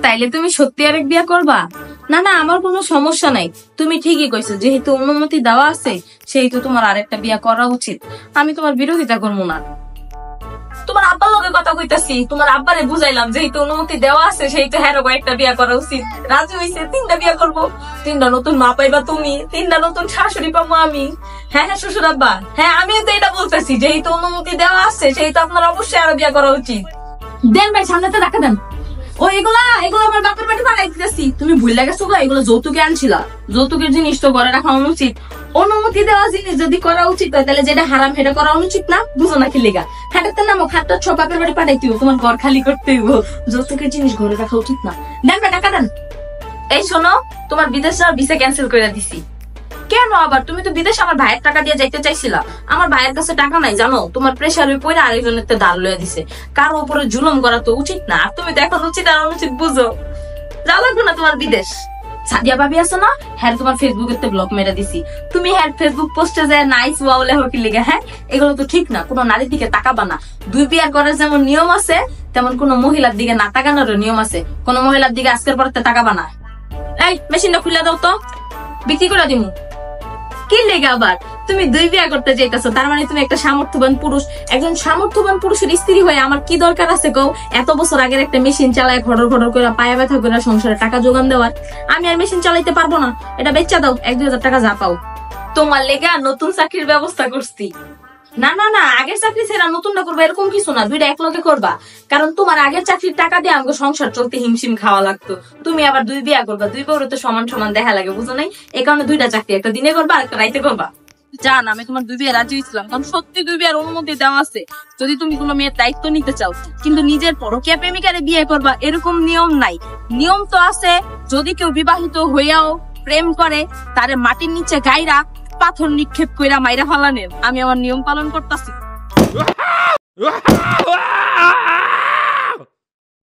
তাইলে তুমি সত্যি আরেক বিয়া করবা? না না, আমার কোনো সমস্যা নাই, তুমি ঠিকই কইছো, যেহেতু অনুমতি দেওয়া আছে সেহেতু তোমার আরেকটা বিয়া করা উচিত। আমি তোমার বিরোধিতা করবো না। তোমার আব্বার লগে কথা কইতাছি, তোমার আব্বারে বুঝাইলাম যেহেতু অনুমতি দেওয়া আছে সেহেতু হ্যাঁ একটা বিয়া করা উচিত। রাজি হইছে, 3টা বিয়া করবো। 3টা নতুন মা পাইবা তুমি, 3টা নতুন শাশুড়ি পাবো আমি। হ্যাঁ হ্যাঁ শ্বশুর আব্বা, হ্যাঁ আমিও তো এটা বলতেছি, যেহেতু অনুমতি দেওয়া আছে সেহেতু আপনার অবশ্যই আরো বিয়া করা উচিত। দেন ভাই, সামনেতে রাখা দেন। ও এগুলা আমার বাপের বাড়ি পাঠাই দিতেছি, তুমি ভুলে গেছো গো, এগুলো যৌতুকে আনছিলা। যৌতুকের জিনিস তো ঘরে রাখা অনুচিত। অনুমতি দেওয়া জিনিস যদি করা উচিত হয় তাহলে যেটা হারাম সেটা করা অনুচিত না? বুঝো না কি লেগা? খাটাতে নামো, খাটটা ছ বাপের বাড়ি পাঠাইতে হইব, তোমার ঘর খালি করতে হইব। যৌতুকের জিনিস ঘরে রাখা উচিত না। দেন ভাই টাকা দেন। এই শোনো, তোমার বিদেশ যাওয়ার ভিসা ক্যান্সেল করে দিছি। কেন আবার? তুমি তো বিদেশ আমার ভাইয়ের টাকা দিয়ে যাইতে চাইছিলা। আমার ভাইয়ের কাছে টাকা নাই জানো, তোমার প্রেসারে পড়ে আরেকজনের ধার লইয়া দিছে। কারো উপরে জুলুম করা তো উচিত না। আর তুমি তো এখন উচিত আর অনুচিত বুঝো। যাও লাগবে না তোমার বিদেশ। সাদিয়া ভাবি আছো না, হ্যাঁ তোমার ফেসবুকে ব্লক মেরে দিছি। তুমি হ্যাঁ ফেসবুক পোস্টে যায় নাইস ওয়াও লেখো কি লিখে? হ্যাঁ এগুলো তো ঠিক না, কোনো নারীর দিকে তাকাবা না। 2 বিয়ার করার যেমন নিয়ম আছে তেমন কোন মহিলার দিকে না তাকানোরও নিয়ম আছে। কোন মহিলার দিকে আজকের পর তাকাবা না। এই মেশিনটা খুলে দাও তো, বিক্রি করে দিমু। কি লেগে আবার? তুমি 2 বিয়া করতে চাইতেছো, তার মানে তুমি একটা সামর্থ্যবান পুরুষ। একজন সামর্থ্যবান পুরুষের স্ত্রী হয়ে আমার কি দরকার আছে কও? এত বছর আগের একটা মেশিন চালায় ঘড়র ঘড়র করে পায়া ব্যথা করে সংসারে টাকা যোগান দেওয়ার। আমি আর মেশিন চালাইতে পারবো না, এটা বেচা দাও, 1-2 হাজার টাকা যা পাও। তোমার লেগে নতুন চাকরির ব্যবস্থা করছি। না না না, আগের চাকরি ছেড়া নতুনটা করবা এরকম কিছু না, 2টা একলগে করবা। কারণ তোমার আগের চাকরির টাকা দিয়ে আমাকে সংসার চলতে হিমশিম খাওয়া লাগতো। তুমি আবার 2 বিয়া করবা, 2 বউরে তো সমান সমান দেখা লাগে, বুঝো নাই? এই কারণে 2টা চাকরি, একটা দিনে করবা আর একটা রাইতে করবা। জান, আমি তোমার 2 বিয়ে রাজি হয়েছিলাম, কারণ সত্যি 2 বিয়ার অনুমতি দেওয়া আছে যদি তুমি কোনো মেয়ের দায়িত্ব নিতে চাও। কিন্তু নিজের পরকীয়া প্রেমিকারে বিয়ে করবা এরকম নিয়ম নাই। নিয়ম তো আছে, যদি কেউ বিবাহিত হইয়াও প্রেম করে তারে মাটির নিচে গাইরা পাথর নিক্ষেপ কইরা মাইরা ফালানের। আমি আমার নিয়ম পালন করতেছি।